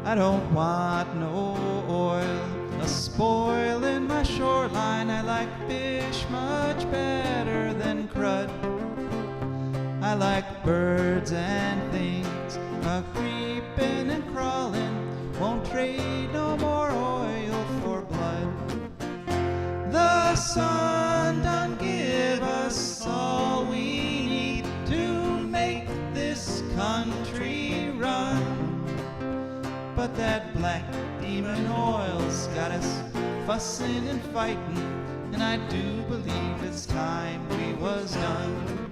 I don't want no oil a-spoiling my shoreline. I like fish much better than crud. I like birds and things a-creeping and crawling. Won't trade no more oil for blood. The sun done give us all we need to make this country run. But that black demon oil's got us fussing and fighting, and I do believe it's time we was done.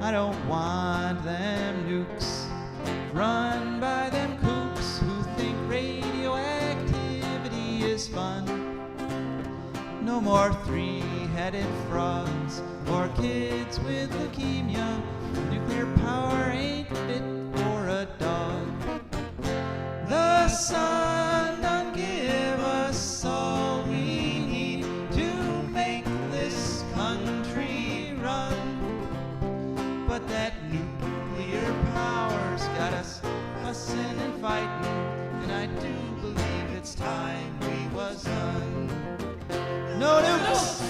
I don't want them nukes run by them kooks who think radioactivity is fun. No more three-headed frogs or kids with leukemia. Nuclear power ain't fit for a dog. The sun done give us all we need to make this country run. But that nuclear power's got us fussing and fighting, and I do believe it's time we was done. No nukes!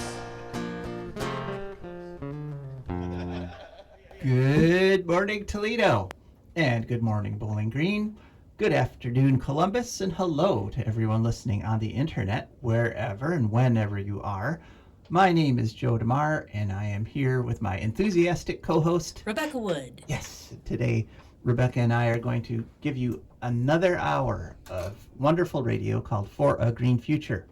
Good morning, Toledo, and good morning, Bowling Green. Good afternoon, Columbus, and hello to everyone listening on the internet, wherever and whenever you are. My name is Joe DeMare, and I am here with my enthusiastic co-host, Rebecca Wood. Yes, today Rebecca and I are going to give you another hour of wonderful radio called For a Green Future.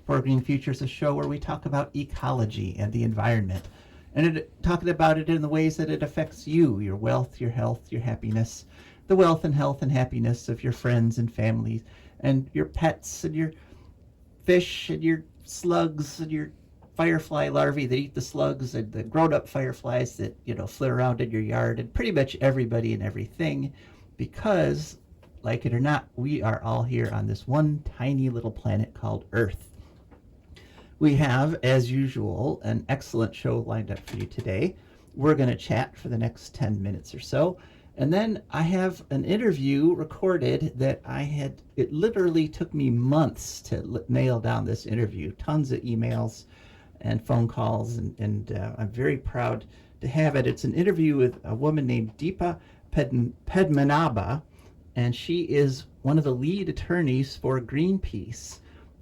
For a Green Future is a show where we talk about ecology and the environment, and talking about it in the ways that it affects you, your wealth, your health, your happiness, the wealth and health and happiness of your friends and families, and your pets, and your fish, and your slugs, and your firefly larvae that eat the slugs, and the grown-up fireflies that, flit around in your yard, and pretty much everybody and everything, because, like it or not, we are all here on this one tiny little planet called Earth. We have, as usual, an excellent show lined up for you today. We're going to chat for the next 10 minutes or so. And then I have an interview recorded that it literally took me months to nail down this interview. Tons of emails and phone calls, and I'm very proud to have it. It's an interview with a woman named Deepa Pedmanabha, and she is one of the lead attorneys for Greenpeace.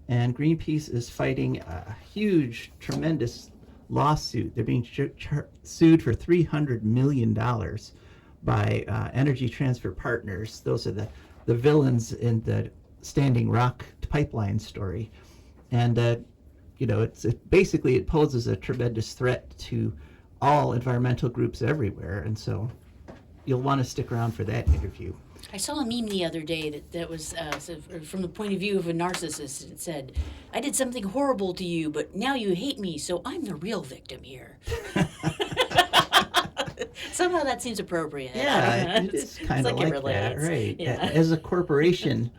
And Greenpeace is fighting a huge, tremendous lawsuit. They're being sued for $300 million by Energy Transfer Partners. Those are the villains in the Standing Rock pipeline story. And, it poses a tremendous threat to all environmental groups everywhere. And so you'll want to stick around for that interview. I saw a meme the other day that was from the point of view of a narcissist. It said, "I did something horrible to you, but now you hate me, so I'm the real victim here." Somehow that seems appropriate. Yeah, it is kind of like that, right? Yeah. As a corporation,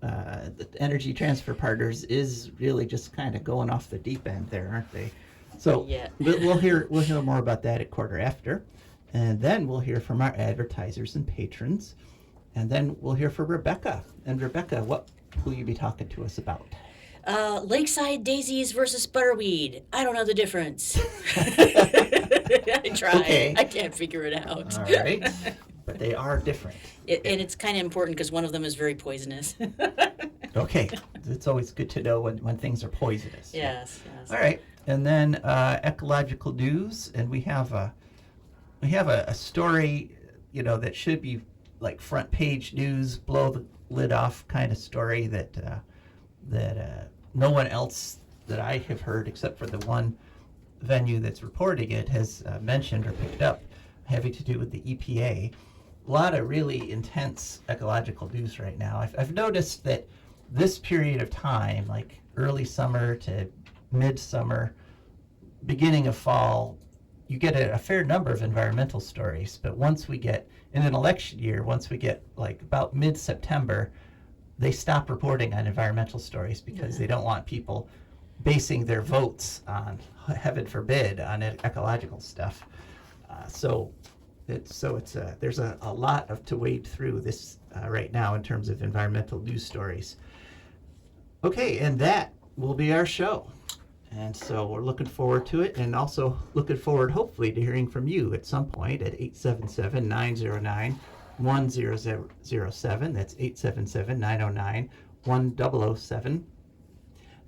the Energy Transfer Partners is really just kind of going off the deep end there, aren't they? So yeah. we'll hear more about that at quarter after, and then we'll hear from our advertisers and patrons, and then we'll hear from Rebecca. And Rebecca, what will you be talking to us about? Lakeside daisies versus butterweed. I don't know the difference. I tried. Okay. I can't figure it out. All right. But they are different. And it's kind of important because one of them is very poisonous. Okay. It's always good to know when things are poisonous. Yes. All right. And then ecological news. And we have a story, that should be like front page news, blow the lid off kind of story that no one else that I have heard, except for the one venue that's reporting it, has mentioned or picked up, having to do with the EPA. A lot of really intense ecological news right now. I've noticed that this period of time, like early summer to midsummer, beginning of fall, you get a fair number of environmental stories. But once we get, in an election year, once we get like about mid-September, they stop reporting on environmental stories because they don't want people basing their votes on, heaven forbid, on ecological stuff. So There's a lot to wade through this right now in terms of environmental news stories. Okay, and that will be our show. And so we're looking forward to it, and also looking forward, hopefully, to hearing from you at some point at 877-909-1007. That's 877-909-1007.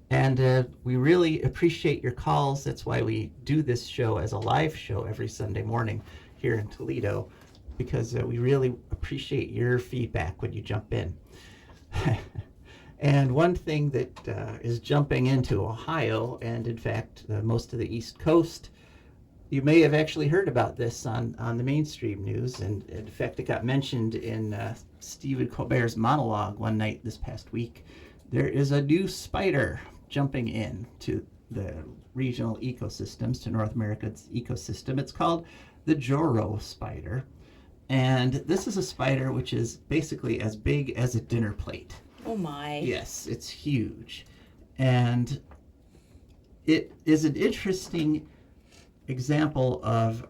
And we really appreciate your calls. That's why we do this show as a live show every Sunday morning here in Toledo, because we really appreciate your feedback when you jump in. And one thing that is jumping into Ohio, and in fact most of the East Coast, you may have actually heard about this on the mainstream news, and in fact it got mentioned in Stephen Colbert's monologue one night this past week. There is a new spider jumping in to the regional ecosystems, to North America's ecosystem. It's called the Joro spider, and this is a spider which is basically as big as a dinner plate. Oh my. Yes, it's huge. And it is an interesting example of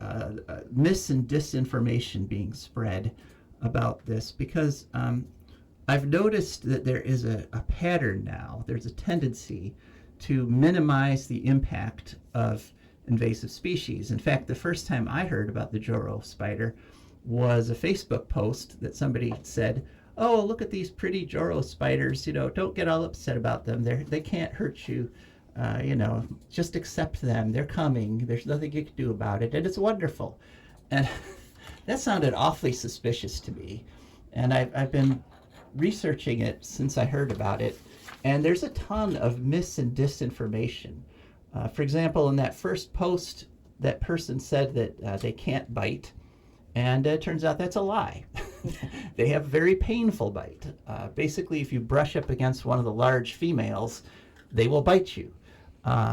mis and disinformation being spread about this, because I've noticed that there is a pattern now. There's a tendency to minimize the impact of invasive species. In fact, the first time I heard about the Joro spider was a Facebook post that somebody said, "Oh, look at these pretty Joro spiders, don't get all upset about them. They can't hurt you, just accept them. They're coming. There's nothing you can do about it, and it's wonderful." And that sounded awfully suspicious to me. And I've been researching it since I heard about it, and there's a ton of mis and disinformation. For example, in that first post, that person said that they can't bite, and it turns out that's a lie. They have a very painful bite. Basically, if you brush up against one of the large females, they will bite you.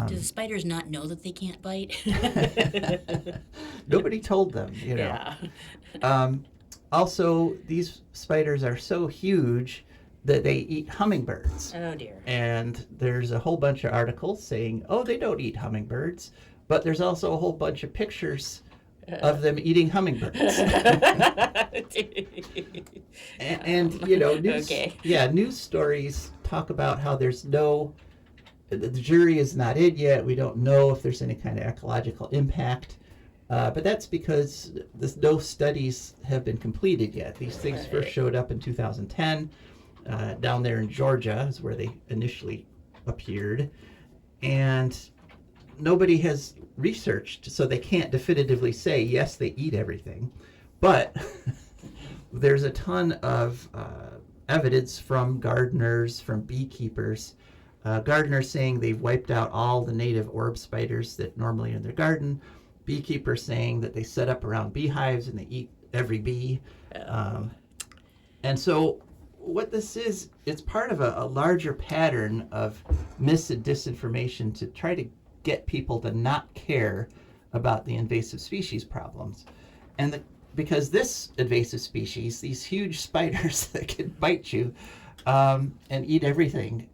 Do the spiders not know that they can't bite? Nobody told them, Yeah. Also, these spiders are so huge that they eat hummingbirds. Oh dear. And there's a whole bunch of articles saying, oh, they don't eat hummingbirds. But there's also a whole bunch of pictures of them eating hummingbirds. News stories talk about how the jury is not in yet. We don't know if there's any kind of ecological impact. But that's because no studies have been completed yet. These things first showed up in 2010. Down there in Georgia is where they initially appeared. And nobody has researched, so they can't definitively say, yes, they eat everything. But there's a ton of evidence from gardeners, from beekeepers. Gardeners saying they've wiped out all the native orb spiders that normally are in their garden. Beekeepers saying that they set up around beehives and they eat every bee. And so what this is, it's part of a larger pattern of mis and disinformation to try to get people to not care about the invasive species problems. And because this invasive species, these huge spiders that can bite you and eat everything,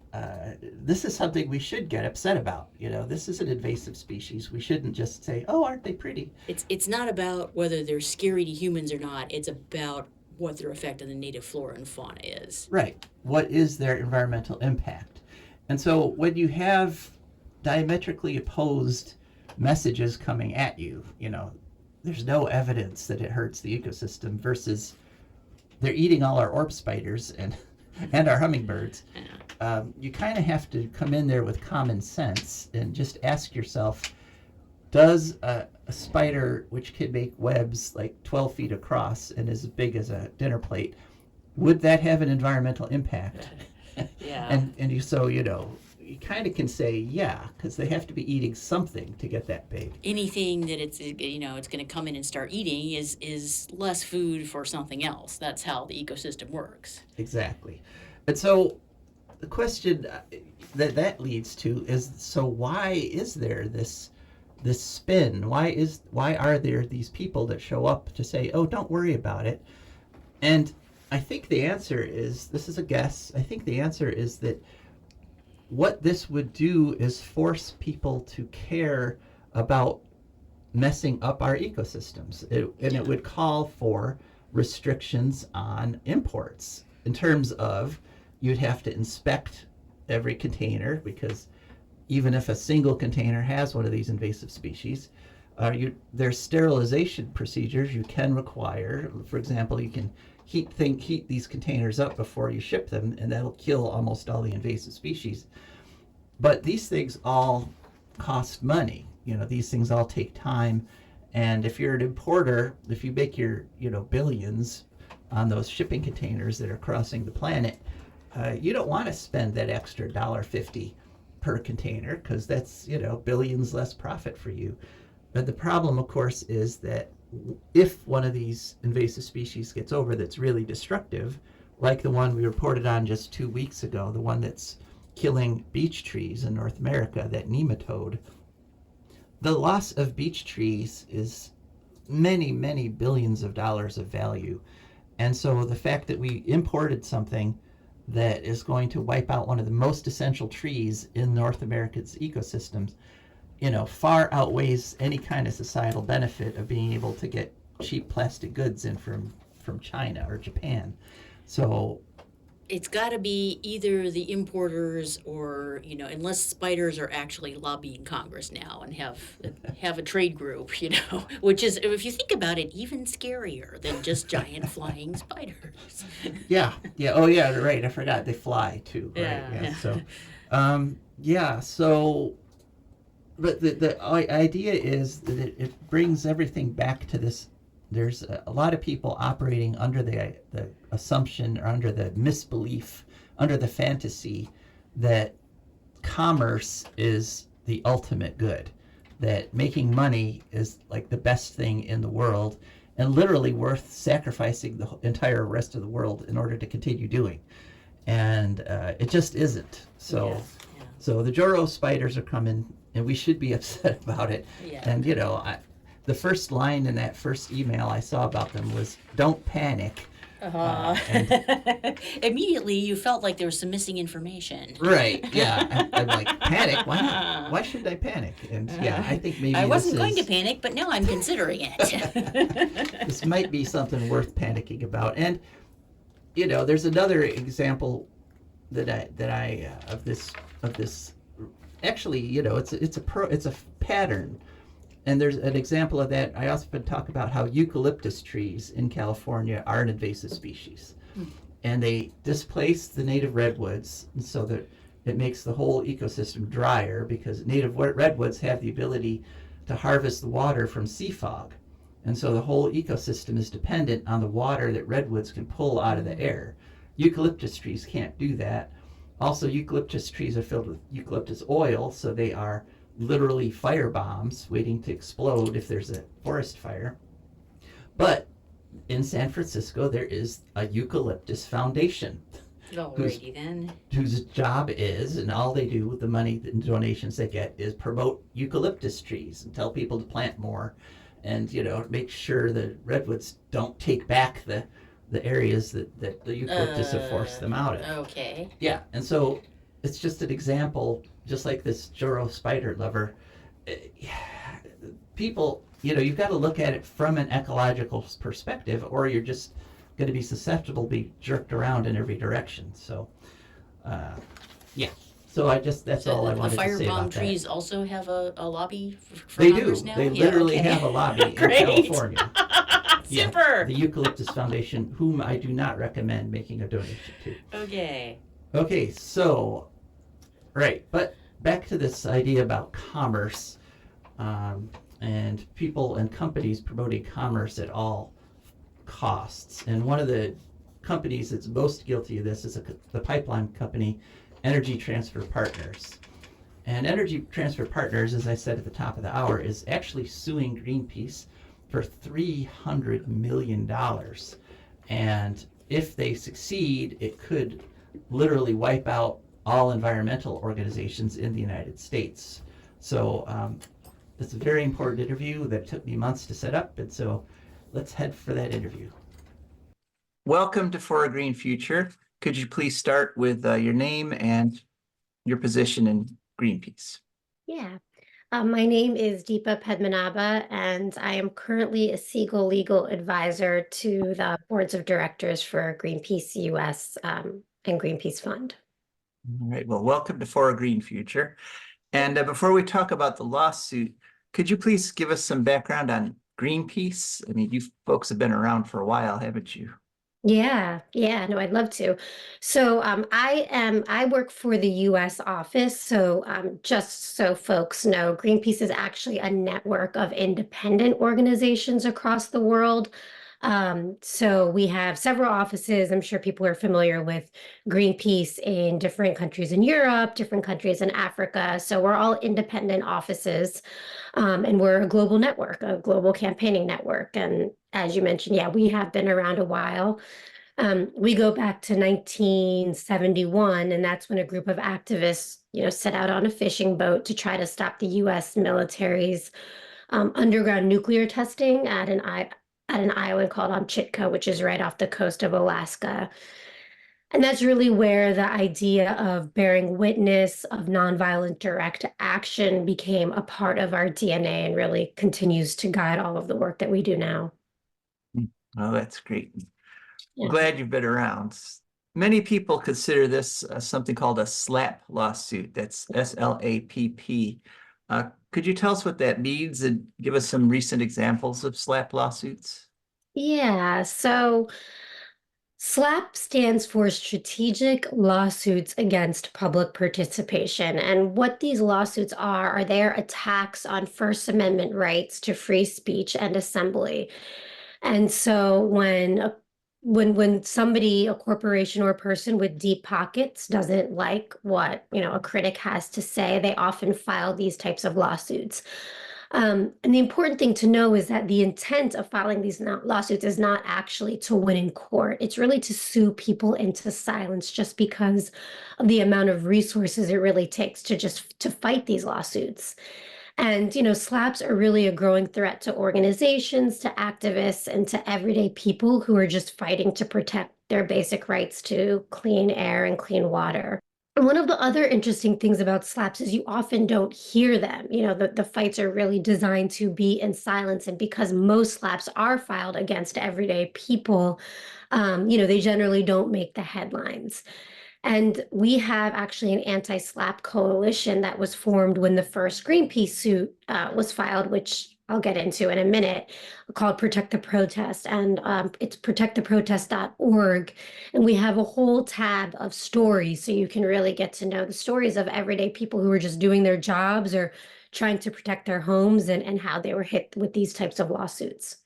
this is something we should get upset about. This is an invasive species. We shouldn't just say, oh, aren't they pretty? It's not about whether they're scary to humans or not. It's about what their effect on the native flora and fauna is. Right. What is their environmental impact? And so when you have diametrically opposed messages coming at you, there's no evidence that it hurts the ecosystem versus they're eating all our orb spiders and our hummingbirds. You kind of have to come in there with common sense and just ask yourself, does a spider which can make webs like 12 feet across and as big as a dinner plate, would that have an environmental impact? Yeah. And you kind of can say, yeah, because they have to be eating something to get that big. Anything that it's going to come in and start eating is less food for something else. That's how the ecosystem works. Exactly. And so the question that leads to is, so why is there this spin? Why are there these people that show up to say, oh, don't worry about it? And I think the answer is, this is a guess, I think the answer is that what this would do is force people to care about messing up our ecosystems. It would call for restrictions on imports in terms of you'd have to inspect every container, because even if a single container has one of these invasive species, there's sterilization procedures you can require. For example, you can heat these containers up before you ship them, and that'll kill almost all the invasive species. But these things all cost money. These things all take time. And if you're an importer, if you make your billions on those shipping containers that are crossing the planet, you don't want to spend that extra $1.50 per container, because that's billions less profit for you. But the problem, of course, is that if one of these invasive species gets over that's really destructive, like the one we reported on just 2 weeks ago, the one that's killing beech trees in North America, that nematode, the loss of beech trees is many, many billions of dollars of value. And so the fact that we imported something that is going to wipe out one of the most essential trees in North America's ecosystems, far outweighs any kind of societal benefit of being able to get cheap plastic goods in from China or Japan. So it's got to be either the importers or, unless spiders are actually lobbying Congress now and have a trade group, which is, if you think about it, even scarier than just giant flying spiders. Yeah. Oh, yeah, right. I forgot they fly too. Right? Yeah. So, but the idea is that it brings everything back to this. There's a lot of people operating under the assumption, or under the misbelief, under the fantasy that commerce is the ultimate good, that making money is like the best thing in the world and literally worth sacrificing the entire rest of the world in order to continue doing. And it just isn't. So the Joro spiders are coming, and we should be upset about it. Yeah. And the first line in that first email I saw about them was, "Don't panic." Immediately you felt like there was some missing information. Right, yeah. I'm like, panic? Why not? Why should I panic? And yeah, I think maybe I wasn't going to panic, but now I'm considering it. This might be something worth panicking about. And there's another example that I of this actually, it's a pattern. And there's an example of that. I also been talk about how eucalyptus trees in California are an invasive species. And they displace the native redwoods, and so that it makes the whole ecosystem drier, because native redwoods have the ability to harvest the water from sea fog. And so the whole ecosystem is dependent on the water that redwoods can pull out of the air. Eucalyptus trees can't do that. Also, eucalyptus trees are filled with eucalyptus oil, so they are literally fire bombs waiting to explode if there's a forest fire. But in San Francisco, there is a eucalyptus foundation. Alrighty then. Whose job is, and all they do with the money and donations they get, is promote eucalyptus trees and tell people to plant more, and make sure the redwoods don't take back the areas that the eucalyptus have forced them out of. Okay. Yeah, and so it's just an example, just like this Joro spider lover. People, you've got to look at it from an ecological perspective, or you're just going to be susceptible to be jerked around in every direction. So, So that's all I wanted to say about Firebomb trees also have a lobby for They Congress do. now? They literally have a lobby in Great. California. Super. The Eucalyptus Foundation, whom I do not recommend making a donation to. Okay, so, right, but back to this idea about commerce, and people and companies promoting commerce at all costs. And one of the companies that's most guilty of this is the pipeline company, Energy Transfer Partners. And Energy Transfer Partners, as I said at the top of the hour, is actually suing Greenpeace for $300 million. And if they succeed, it could literally wipe out all environmental organizations in the United States. So it's a very important interview that took me months to set up, and so let's head for that interview. Welcome to For a Green Future. Could you please start with your name and your position in Greenpeace? Yeah. My name is Deepa Pedmanabha, and I am currently a Siegel legal advisor to the boards of directors for Greenpeace US and Greenpeace Fund. All right, well, welcome to For a Green Future. And before we talk about the lawsuit, could you please give us some background on Greenpeace? I mean, you folks have been around for a while, haven't you? Yeah, no, I'd love to. So I work for the US office. So just so folks know, Greenpeace is actually a network of independent organizations across the world. So we have several offices. I'm sure people are familiar with Greenpeace in different countries in Europe, different countries in Africa. So we're all independent offices. And we're a global network, a global campaigning network. And as you mentioned, yeah, we have been around a while. We go back to 1971, and that's when a group of activists, set out on a fishing boat to try to stop the U.S. military's underground nuclear testing at an island called Chitka, which is right off the coast of Alaska. And that's really where the idea of bearing witness, of nonviolent direct action became a part of our DNA and really continues to guide all of the work that we do now. Oh, that's great. Yeah. Glad you've been around. Many people consider this something called a SLAPP lawsuit. That's SLAPP. Could you tell us what that means and give us some recent examples of SLAPP lawsuits? Yeah, so SLAPP stands for Strategic Lawsuits Against Public Participation. And what these lawsuits are their attacks on First Amendment rights to free speech and assembly. And so when somebody, a corporation or a person with deep pockets doesn't like what, a critic has to say, they often file these types of lawsuits. And the important thing to know is that the intent of filing these lawsuits is not actually to win in court. It's really to sue people into silence just because of the amount of resources it really takes to fight these lawsuits. And, SLAPPs are really a growing threat to organizations, to activists, and to everyday people who are just fighting to protect their basic rights to clean air and clean water. And one of the other interesting things about SLAPPs is you often don't hear them. The fights are really designed to be in silence. And because most SLAPPs are filed against everyday people, they generally don't make the headlines. And we have actually an anti-SLAPP coalition that was formed when the first Greenpeace suit was filed, which I'll get into in a minute, called Protect the Protest. And it's protecttheprotest.org. And we have a whole tab of stories so you can really get to know the stories of everyday people who are just doing their jobs or trying to protect their homes and how they were hit with these types of lawsuits.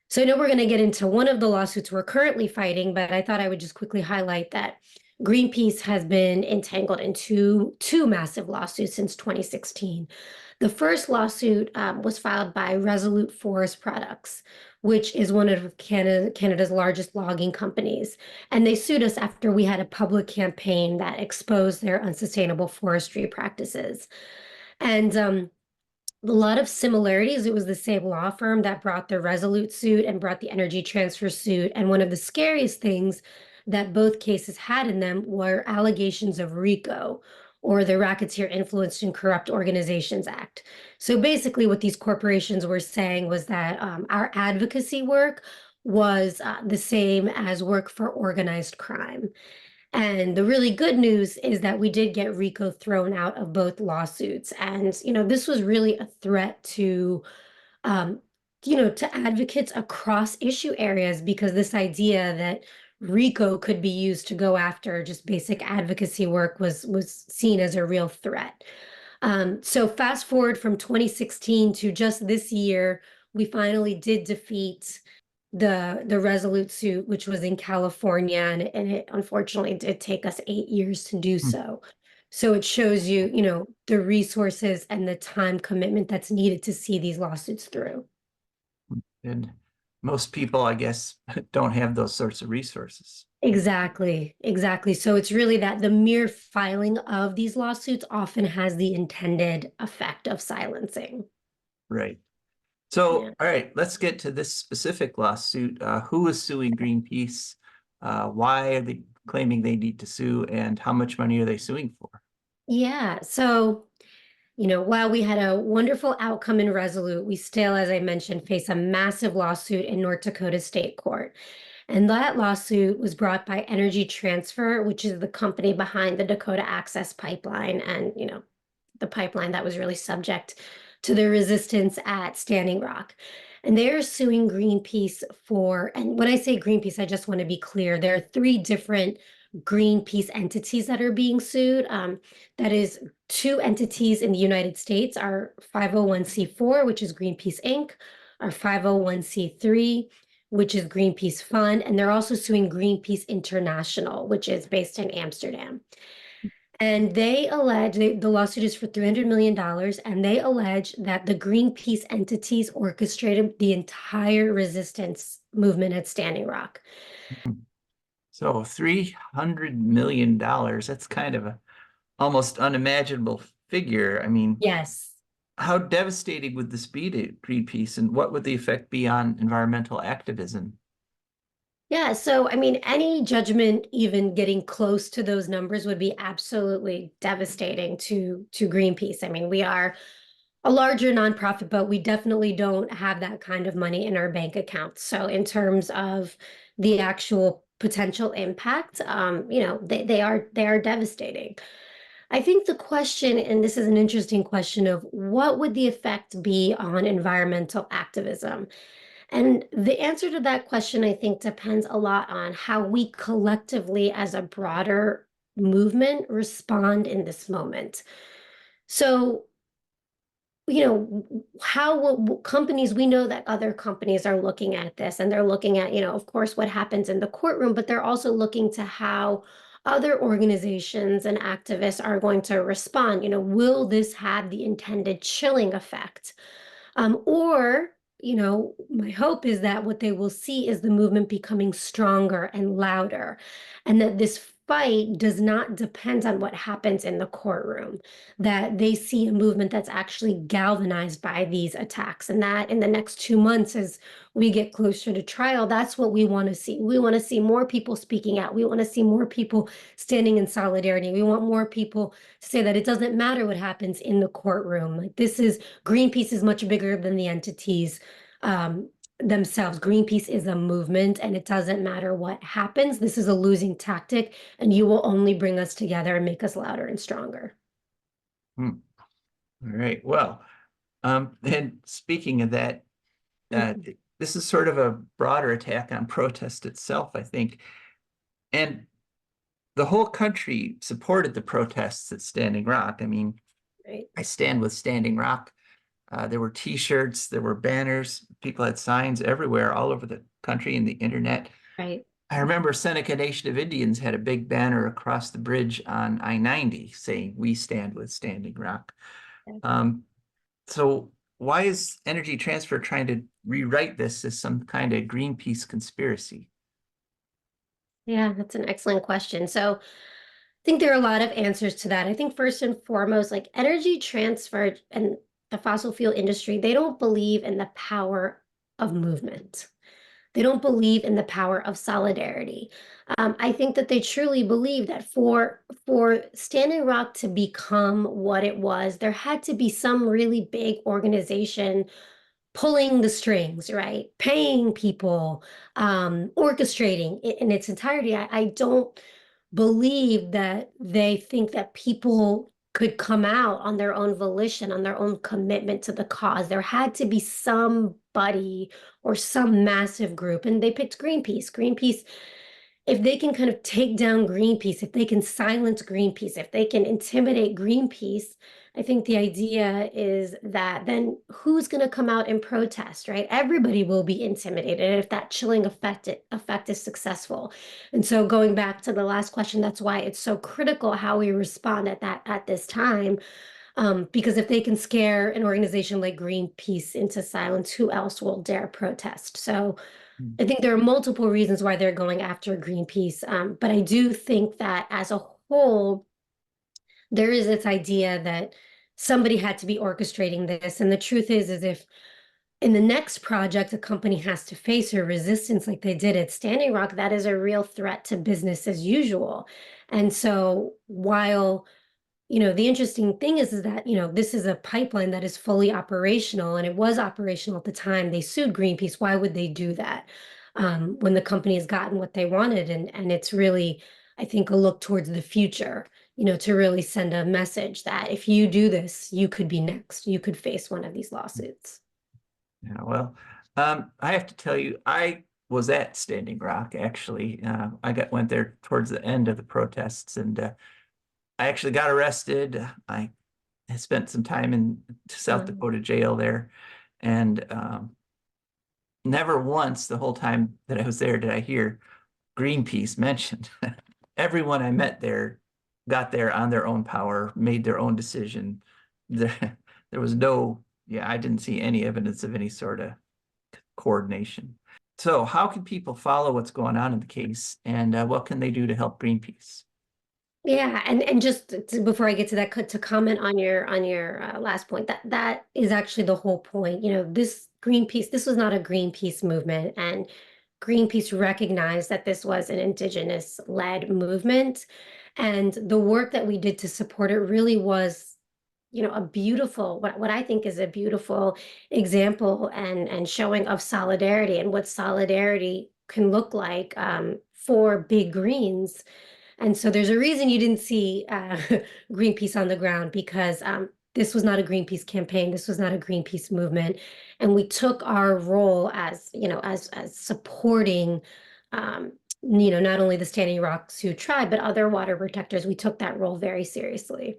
So I know we're going to get into one of the lawsuits we're currently fighting, but I thought I would just quickly highlight that Greenpeace has been entangled in two massive lawsuits since 2016. The first lawsuit was filed by Resolute Forest Products, which is one of Canada's largest logging companies. And they sued us after we had a public campaign that exposed their unsustainable forestry practices. And a lot of similarities. It was the same law firm that brought the Resolute suit and brought the Energy Transfer suit. And one of the scariest things that both cases had in them were allegations of RICO, or the Racketeer Influenced and Corrupt Organizations Act. So basically what these corporations were saying was that our advocacy work was the same as work for organized crime. And the really good news is that we did get RICO thrown out of both lawsuits. And, this was really a threat um, to advocates across issue areas, because this idea that RICO could be used to go after just basic advocacy work was seen as a real threat. So fast forward from 2016 to just this year, we finally did defeat the Resolute suit, which was in California, and it unfortunately did take us 8 years to do so. So it shows you, the resources and the time commitment that's needed to see these lawsuits through. And most people, I guess, don't have those sorts of resources. Exactly. So it's really that the mere filing of these lawsuits often has the intended effect of silencing. Right. So, Yeah. all right, let's get to this specific lawsuit. Who is suing Greenpeace? Why are they claiming they need to sue? And how much money are they suing for? Yeah. So While we had a wonderful outcome in Resolute, we still, as I mentioned, face a massive lawsuit in North Dakota State Court. And that lawsuit was brought by Energy Transfer, which is the company behind the Dakota Access Pipeline and, the pipeline that was really subject to the resistance at Standing Rock. And they're suing Greenpeace and when I say Greenpeace, I just want to be clear, there are three different Greenpeace entities that are being sued. That is two entities in the United States, our 501c4, which is Greenpeace Inc., our 501c3, which is Greenpeace Fund, and they're also suing Greenpeace International, which is based in Amsterdam. And they allege, the lawsuit is for $300 million, and they allege that the Greenpeace entities orchestrated the entire resistance movement at Standing Rock. So $300 million, that's kind of a almost unimaginable figure. I mean, Yes. how devastating would this be to Greenpeace, and what would the effect be on environmental activism? Yeah, so I mean, any judgment even getting close to those numbers would be absolutely devastating to Greenpeace. I mean, we are a larger nonprofit, but we definitely don't have that kind of money in our bank accounts. So in terms of the actual potential impact, they are devastating. I think the question, and this is an interesting question, of what would the effect be on environmental activism? And the answer to that question, I think, depends a lot on how we collectively, as a broader movement, respond in this moment. So, how will companies, we know that other companies are looking at this and they're looking at, of course, what happens in the courtroom, but they're also looking to how other organizations and activists are going to respond. Will this have the intended chilling effect? Or, my hope is that what they will see is the movement becoming stronger and louder, and that this fight does not depend on what happens in the courtroom, that they see a movement that's actually galvanized by these attacks, and that in the next 2 months, as we get closer to trial, that's what we want to see. We want to see more people speaking out. We want to see more people standing in solidarity. We want more people to say that it doesn't matter what happens in the courtroom. Like, Greenpeace is much bigger than the entities themselves. Greenpeace is a movement, and it doesn't matter what happens. This is a losing tactic, and you will only bring us together and make us louder and stronger. All right. Well, and speaking of that, this is sort of a broader attack on protest itself, I think. And the whole country supported the protests at Standing Rock. I mean, Right. I stand with Standing Rock. There were T-shirts, there were banners, people had signs everywhere, all over the country and the internet. Right. I remember Seneca Nation of Indians had a big banner across the bridge on I-90 saying, "We stand with Standing Rock." So why is Energy Transfer trying to rewrite this as some kind of Greenpeace conspiracy? Yeah, that's an excellent question. So I think there are a lot of answers to that. I think first and foremost, like Energy Transfer and the fossil fuel industry, they don't believe in the power of movement. They don't believe in the power of solidarity. I think that they truly believe that for Standing Rock to become what it was, there had to be some really big organization pulling the strings, right? Paying people, orchestrating it in its entirety. I don't believe that they think that people could come out on their own volition, on their own commitment to the cause. There had to be somebody or some massive group, and they picked Greenpeace. Greenpeace, if they can kind of take down Greenpeace, if they can silence Greenpeace, if they can intimidate Greenpeace, I think the idea is that then who's going to come out and protest, right? Everybody will be intimidated if that chilling effect is successful. And so going back to the last question, that's why it's so critical how we respond at this time. Because if they can scare an organization like Greenpeace into silence, who else will dare protest? So I think there are multiple reasons why they're going after Greenpeace. But I do think that as a whole, there is this idea that somebody had to be orchestrating this. And the truth is if in the next project, a company has to face a resistance like they did at Standing Rock, that is a real threat to business as usual. And so while the interesting thing is that, this is a pipeline that is fully operational, and it was operational at the time they sued Greenpeace. Why would they do that when the company has gotten what they wanted? And it's really, I think, a look towards the future, to really send a message that if you do this, you could be next. You could face one of these lawsuits. Yeah, well, I have to tell you, I was at Standing Rock, actually. I went there towards the end of the protests, and I actually got arrested. I spent some time in South Dakota jail there, and never once the whole time that I was there did I hear Greenpeace mentioned. Everyone I met there got there on their own power, made their own decision. There was no, I didn't see any evidence of any sort of coordination. So how can people follow what's going on in the case, and what can they do to help Greenpeace? Yeah, and just before I get to that, to comment on your last point, that is actually the whole point. This Greenpeace, this was not a Greenpeace movement, and Greenpeace recognized that this was an indigenous-led movement, and the work that we did to support it really was, a beautiful, what I think is a beautiful example and showing of solidarity and what solidarity can look like for big greens. And so there's a reason you didn't see Greenpeace on the ground, because this was not a Greenpeace campaign. This was not a Greenpeace movement. And we took our role as, as supporting, not only the Standing Rock Sioux tribe, but other water protectors. We took that role very seriously.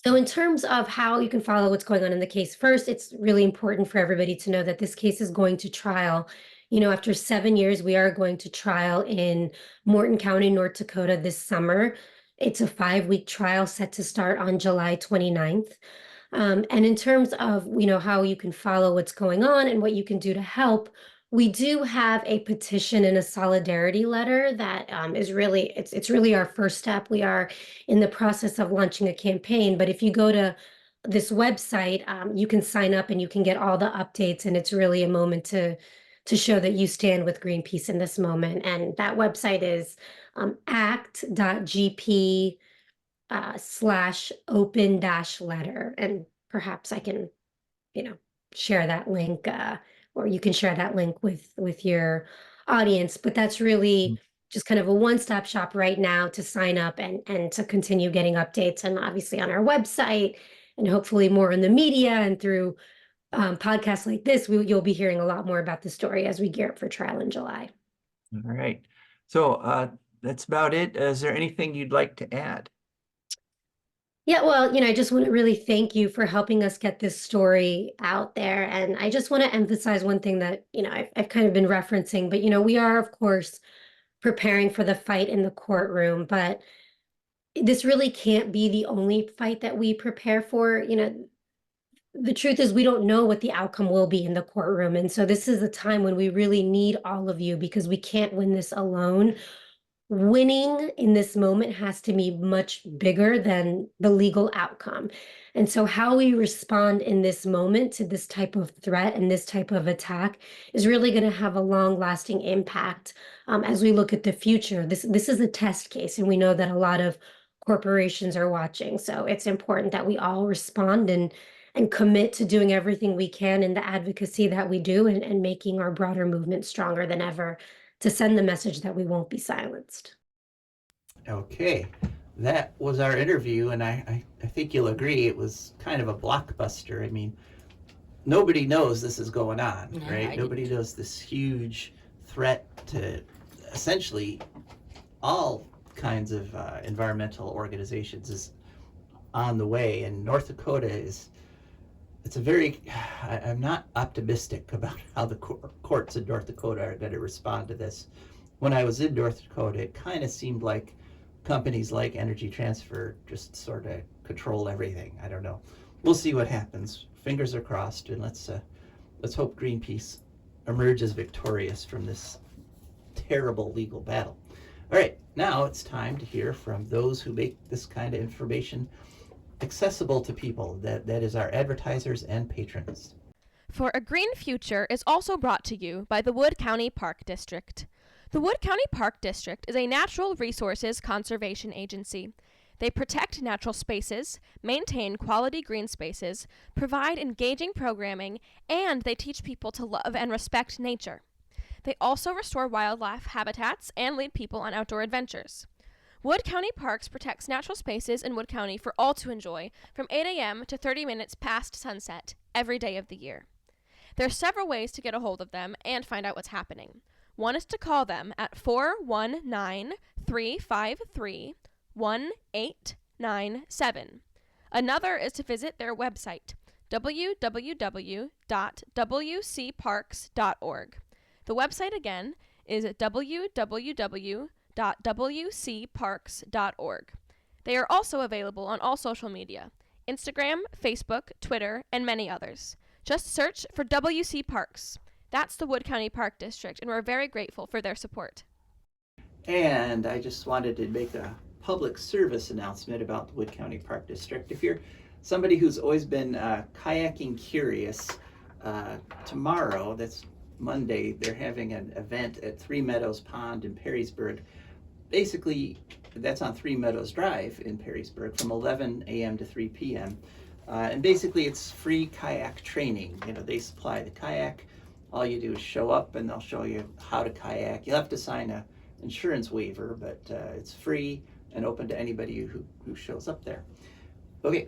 So in terms of how you can follow what's going on in the case, first, it's really important for everybody to know that this case is going to trial. After 7 years, we are going to trial in Morton County, North Dakota this summer. It's a 5-week trial set to start on July 29th. And in terms of, how you can follow what's going on and what you can do to help, we do have a petition and a solidarity letter that is really, it's really our first step. We are in the process of launching a campaign, but if you go to this website, you can sign up and you can get all the updates, and it's really a moment to show that you stand with Greenpeace in this moment. And that website is act.gp /open-letter. And perhaps I can, share that link, or you can share that link with your audience. But that's really just kind of a one-stop shop right now to sign up and to continue getting updates, and obviously on our website, and hopefully more in the media and through podcasts like this. You'll be hearing a lot more about the story as we gear up for trial in July. All right. So that's about it. Is there anything you'd like to add? Yeah, well, I just want to really thank you for helping us get this story out there. And I just want to emphasize one thing that, I've kind of been referencing, but, we are, of course, preparing for the fight in the courtroom, but this really can't be the only fight that we prepare for. The truth is we don't know what the outcome will be in the courtroom. And so this is a time when we really need all of you, because we can't win this alone. Winning in this moment has to be much bigger than the legal outcome. And so how we respond in this moment to this type of threat and this type of attack is really going to have a long-lasting impact as we look at the future. This is a test case, and we know that a lot of corporations are watching. So it's important that we all respond and commit to doing everything we can in the advocacy that we do, and making our broader movement stronger than ever, to send the message that we won't be silenced. Okay, that was our interview, and I think you'll agree it was kind of a blockbuster. I mean, nobody knows this is going on, No, right? Nobody knows this huge threat to essentially all kinds of environmental organizations is on the way, and North Dakota is, I'm not optimistic about how the courts in North Dakota are going to respond to this. When I was in North Dakota, it kind of seemed like companies like Energy Transfer just sort of control everything. I don't know. We'll see what happens. Fingers are crossed, and let's hope Greenpeace emerges victorious from this terrible legal battle. All right, now it's time to hear from those who make this kind of information accessible to people. That is our advertisers and patrons. For a Green Future is also brought to you by the Wood County Park District. The Wood County Park District is a natural resources conservation agency. They protect natural spaces, maintain quality green spaces, provide engaging programming, and they teach people to love and respect nature. They also restore wildlife habitats and lead people on outdoor adventures. Wood County Parks protects natural spaces in Wood County for all to enjoy from 8 a.m. to 30 minutes past sunset every day of the year. There are several ways to get a hold of them and find out what's happening. One is to call them at 419-353-1897. Another is to visit their website, www.wcparks.org. The website again is www.wcparks.org. They are also available on all social media, Instagram, Facebook, Twitter, and many others. Just search for WC Parks. That's the Wood County Park District, and we're very grateful for their support. And I just wanted to make a public service announcement about the Wood County Park District. If you're somebody who's always been kayaking curious, tomorrow, that's Monday, they're having an event at Three Meadows Pond in Perrysburg. Basically, that's on Three Meadows Drive in Perrysburg from 11 a.m. to 3 p.m. And basically it's free kayak training. You know, they supply the kayak. All you do is show up and they'll show you how to kayak. You'll have to sign a insurance waiver, but it's free and open to anybody who shows up there. Okay,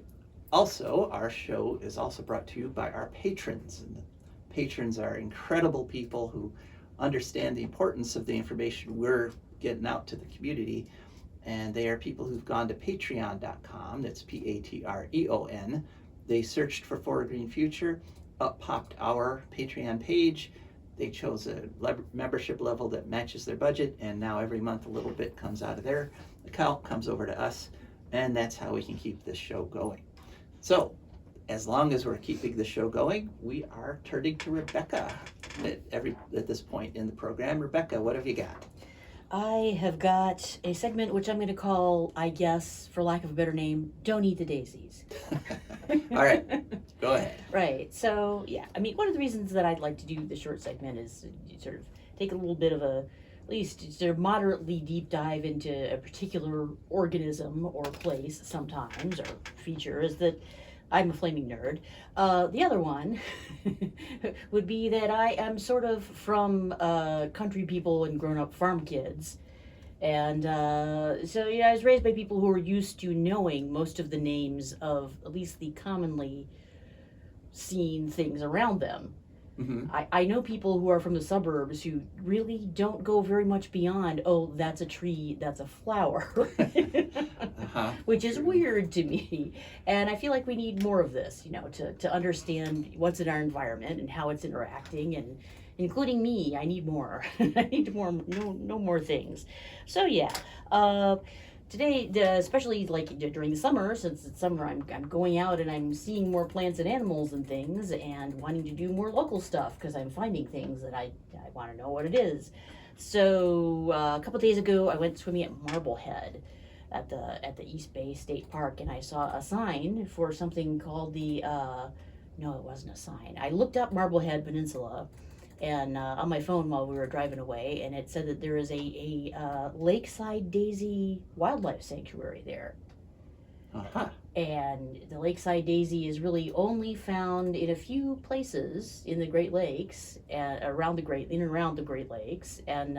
also our show is also brought to you by our patrons. And the patrons are incredible people who understand the importance of the information we're getting out to the community. And they are people who've gone to patreon.com, that's Patreon. They searched for a Green Future, up popped our Patreon page. They chose a membership level that matches their budget, and now every month a little bit comes out of their account, comes over to us, and that's how we can keep this show going. So, as long as we're keeping the show going, we are turning to Rebecca at this point in the program. Rebecca, what have you got? I have got a segment which I'm going to call, I guess, for lack of a better name, Don't Eat the Daisies. All right, go ahead. Right. So, yeah, I mean, one of the reasons that I'd like to do the short segment is sort of take a little bit of at least sort of moderately deep dive into a particular organism or place sometimes, or feature, is that I'm a flaming nerd. The other one would be that I am sort of from country people and grown-up farm kids. And so, yeah, I was raised by people who are used to knowing most of the names of at least the commonly seen things around them. Mm-hmm. I know people who are from the suburbs who really don't go very much beyond, oh, that's a tree, that's a flower, which is weird to me. And I feel like we need more of this, you know, to understand what's in our environment and how it's interacting, and including me. I need more. I need more, no more things. So yeah, today, especially like during the summer, since it's summer, I'm going out and I'm seeing more plants and animals and things, and wanting to do more local stuff because I'm finding things that I want to know what it is. So a couple days ago, I went swimming at Marblehead at the East Bay State Park, and I saw a sign for something called the no, it wasn't a sign. I looked up Marblehead Peninsula and on my phone while we were driving away, and it said that there is a lakeside daisy wildlife sanctuary there. Uh-huh. And the lakeside daisy is really only found in a few places in the Great Lakes, around the Great Lakes, and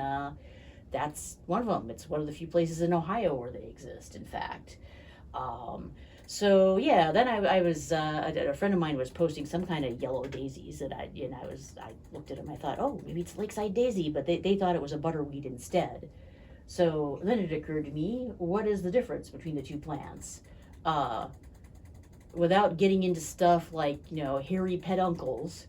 that's one of them. It's one of the few places in Ohio where they exist, in fact. So yeah, then I was a friend of mine was posting some kind of yellow daisies, and I looked at them. I thought, oh, maybe it's lakeside daisy, but they thought it was a butterweed instead. So then it occurred to me, what is the difference between the two plants? Without getting into stuff like, you know, hairy peduncles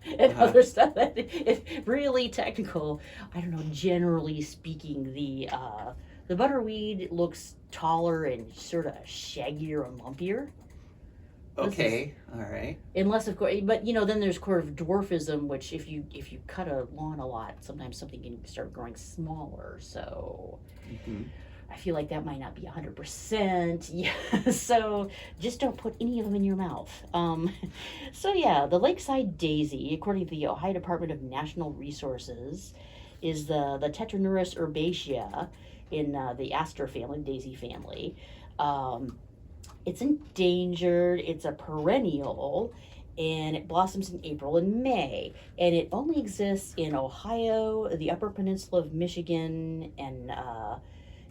and other stuff that is really technical, I don't know. Generally speaking, the butterweed looks taller and sort of shaggier and lumpier. Okay, all right. Unless, of course, but you know, then there's sort of dwarfism, which if you cut a lawn a lot, sometimes something can start growing smaller. So I feel like that might not be 100%. Yeah, so just don't put any of them in your mouth. So yeah, the lakeside daisy, according to the Ohio Department of Natural Resources, is the Tetranurus herbacea in the aster family, daisy family. It's endangered, it's a perennial, and it blossoms in April and May. And it only exists in Ohio, the Upper Peninsula of Michigan, and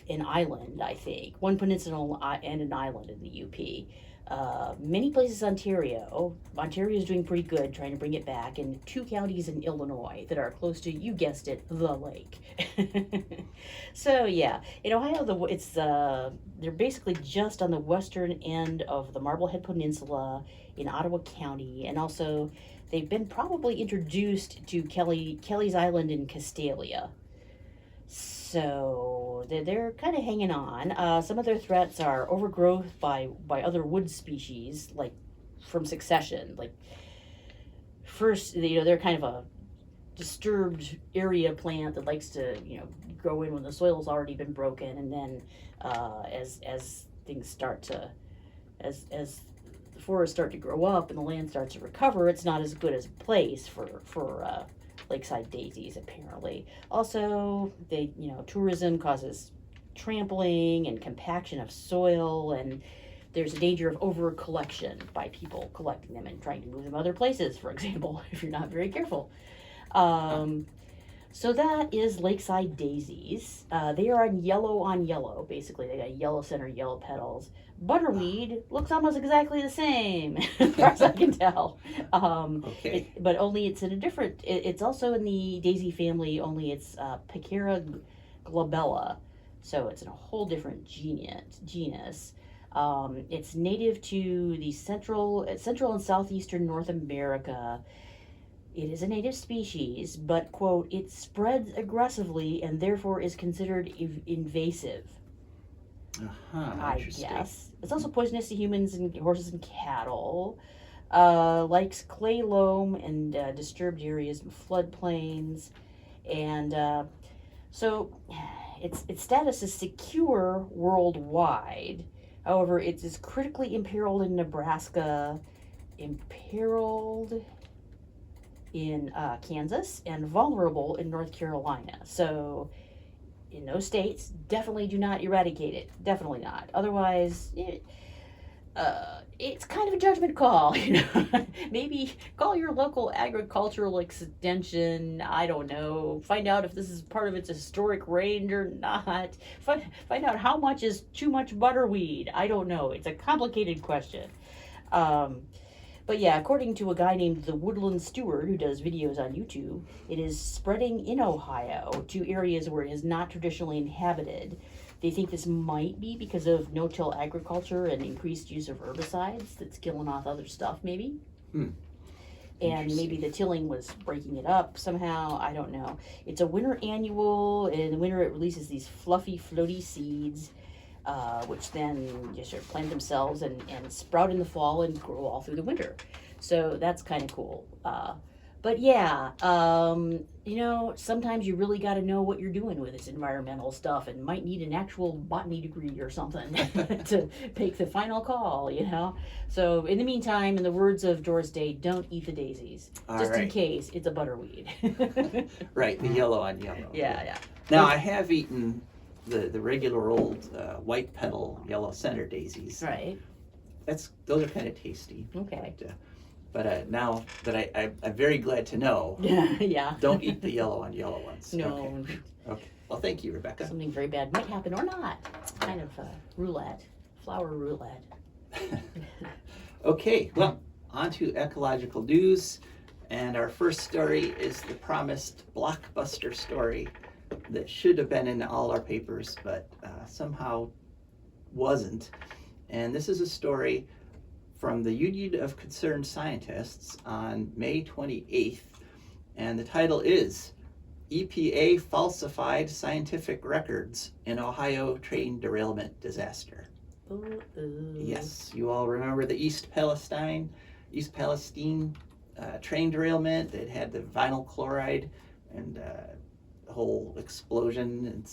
an island, I think. One peninsula and an island in the UP. Many places Ontario. Ontario is doing pretty good trying to bring it back, and 2 counties in Illinois that are close to, you guessed it, the lake. So yeah, in Ohio, they're basically just on the western end of the Marblehead Peninsula in Ottawa County, and also they've been probably introduced to Kelly's Island in Castalia. So they're kind of hanging on. Some of their threats are overgrowth by other wood species, like from succession. Like first, they're kind of a disturbed area plant that likes to grow in when the soil's already been broken, and then as things start to as the forests start to grow up and the land starts to recover, it's not as good as a place for lakeside daisies, apparently. Also, tourism causes trampling and compaction of soil, and there's a danger of over collection by people collecting them and trying to move them other places, for example, if you're not very careful. So that is lakeside daisies. They are on yellow, basically. They got yellow center, yellow petals. Butterweed looks almost exactly the same, as far as I can tell. Okay. But only it's in a different, it's also in the daisy family, only it's Picara glabella. So it's in a whole different genus. It's native to the central and southeastern North America. It is a native species, but, quote, it spreads aggressively and therefore is considered invasive. I guess. It's also poisonous to humans and horses and cattle. Likes clay loam and disturbed areas and floodplains. And so its status is secure worldwide. However, it is critically imperiled in Nebraska, imperiled in Kansas, and vulnerable in North Carolina. So in those states, definitely do not eradicate it. Definitely not. Otherwise, it's kind of a judgment call. Maybe call your local agricultural extension. I don't know. Find out if this is part of its historic range or not. Find out how much is too much butterweed. I don't know. It's a complicated question. But yeah, according to a guy named the Woodland Steward, who does videos on YouTube, it is spreading in Ohio to areas where it is not traditionally inhabited. They think this might be because of no-till agriculture and increased use of herbicides that's killing off other stuff, maybe. And maybe the tilling was breaking it up somehow. I don't know. It's a winter annual, and in the winter it releases these fluffy, floaty seeds, which then just sort of plant themselves and sprout in the fall and grow all through the winter. So that's kind of cool. But yeah, sometimes you really got to know what you're doing with this environmental stuff, and might need an actual botany degree or something to make the final call, So in the meantime, in the words of Doris Day, don't eat the daisies. In case it's a butterweed. Right, the yellow on yellow. Yeah. Now, I have eaten the regular old white petal yellow center daisies. Right. Those are kind of tasty. Okay. But now that I'm very glad to know. Yeah. Don't eat the yellow on yellow ones. No. Okay. Well, thank you, Rebecca. Something very bad might happen or not. Kind of flower roulette. Okay. Well, on to ecological news, and our first story is the promised blockbuster story that should have been in all our papers, but somehow wasn't. And this is a story from the Union of Concerned Scientists on May 28th, and the title is EPA Falsified Scientific Records in Ohio Train Derailment Disaster. Yes, you all remember the East Palestine train derailment. It had the vinyl chloride and the whole explosion and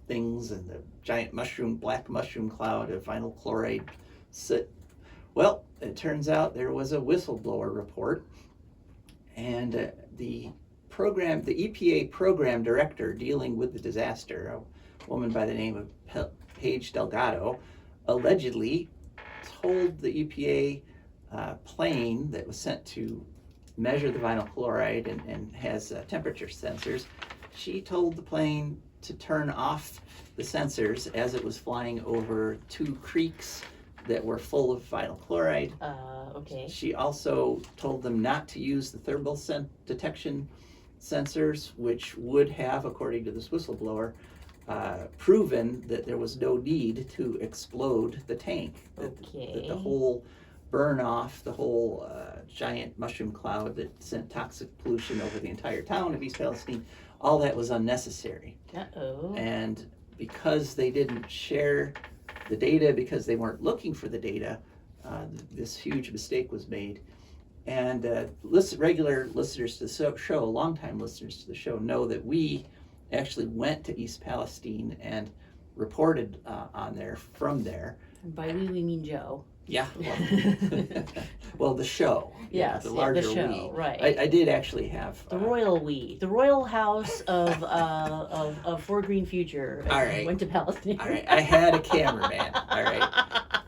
things, and the giant black mushroom cloud of vinyl chloride soot. Well, it turns out there was a whistleblower report, and the EPA program director dealing with the disaster, a woman by the name of Paige Delgado, allegedly told the EPA plane that was sent to measure the vinyl chloride and has temperature sensors, she told the plane to turn off the sensors as it was flying over 2 creeks that were full of vinyl chloride. Okay. She also told them not to use the thermal detection sensors, which would have, according to this whistleblower, proven that there was no need to explode the tank. That the whole burn off, the whole giant mushroom cloud that sent toxic pollution over the entire town of East Palestine, all that was unnecessary. And because they didn't share the data, because they weren't looking for the data, this huge mistake was made. And regular listeners to the show, longtime listeners to the show, know that we actually went to East Palestine and reported on there from there. And by we mean Joe. Yeah. Well, the show. Yes, the larger the show, we. right. I did actually have The royal we. The royal house of For Green Future. All right. Went to Palestine. All right. I had a cameraman. All right.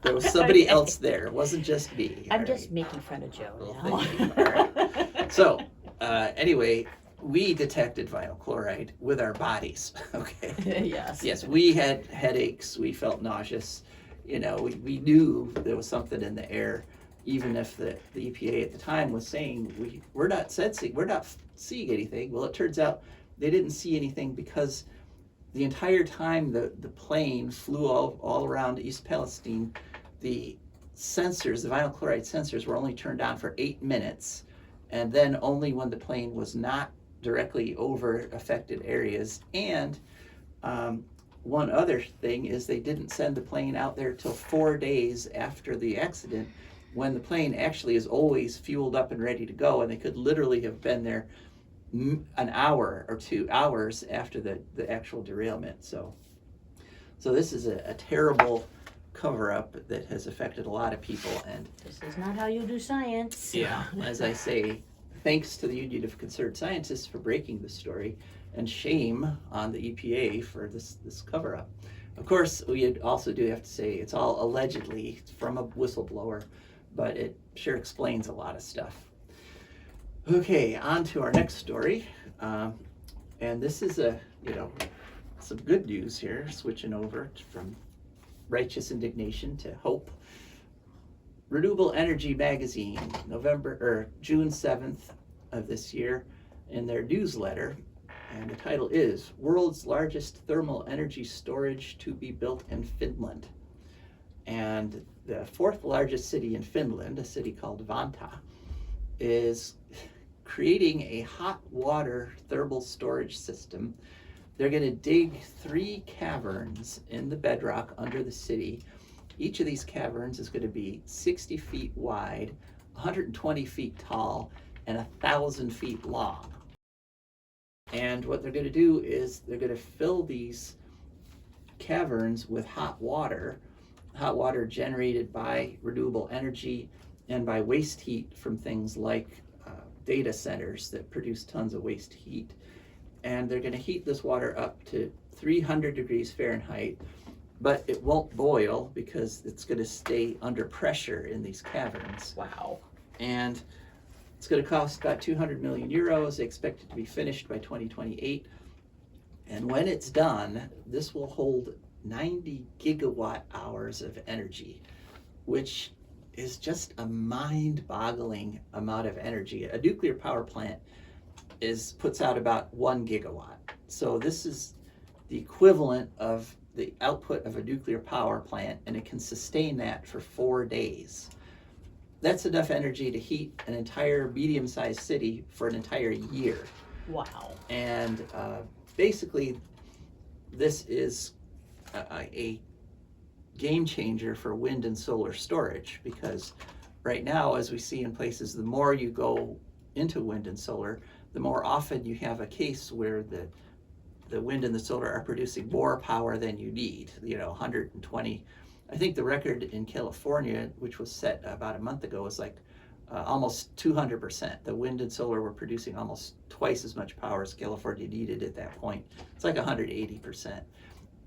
There was somebody else there. It wasn't just me. I'm just making fun of Joe now. Thank you. All right. So, anyway, we detected vinyl chloride with our bodies. Okay. Yes. Yes, we had headaches. We felt nauseous. You know, we knew there was something in the air, even if the EPA at the time was saying we're not sensing, we're not seeing anything. Well, it turns out they didn't see anything because the entire time the plane flew all around East Palestine, the sensors, the vinyl chloride sensors, were only turned on for 8 minutes, and then only when the plane was not directly over affected areas. And one other thing is they didn't send the plane out there till 4 days after the accident, when the plane actually is always fueled up and ready to go, and they could literally have been there an hour or 2 hours after the actual derailment. So this is a terrible cover-up that has affected a lot of people. And this is not how you do science. Yeah, as I say, thanks to the Union of Concerned Scientists for breaking the story, and shame on the EPA for this cover-up. Of course, we also do have to say it's all allegedly from a whistleblower, but it sure explains a lot of stuff. Okay, on to our next story. And this is some good news here, switching over from righteous indignation to hope. Renewable Energy Magazine, June 7th of this year, in their newsletter, and the title is World's Largest Thermal Energy Storage to be Built in Finland. And the 4th largest city in Finland, a city called Vantaa, is creating a hot water thermal storage system. They're going to dig 3 caverns in the bedrock under the city. Each of these caverns is going to be 60 feet wide, 120 feet tall, and 1,000 feet long. And what they're going to do is they're going to fill these caverns with hot water generated by renewable energy and by waste heat from things like data centers that produce tons of waste heat. And they're going to heat this water up to 300 degrees Fahrenheit, but it won't boil because it's going to stay under pressure in these caverns. Wow. And it's going to cost about 200 million euros. They expect it to be finished by 2028. And when it's done, this will hold 90 gigawatt hours of energy, which is just a mind-boggling amount of energy. A nuclear power plant puts out about 1 gigawatt. So this is the equivalent of the output of a nuclear power plant, and it can sustain that for 4 days. That's enough energy to heat an entire medium-sized city for an entire year. Wow. And basically, this is a game changer for wind and solar storage, because right now, as we see in places, the more you go into wind and solar, the more often you have a case where the wind and the solar are producing more power than you need, 120. I think the record in California, which was set about a month ago, was like almost 200%. The wind and solar were producing almost twice as much power as California needed at that point. It's like 180%.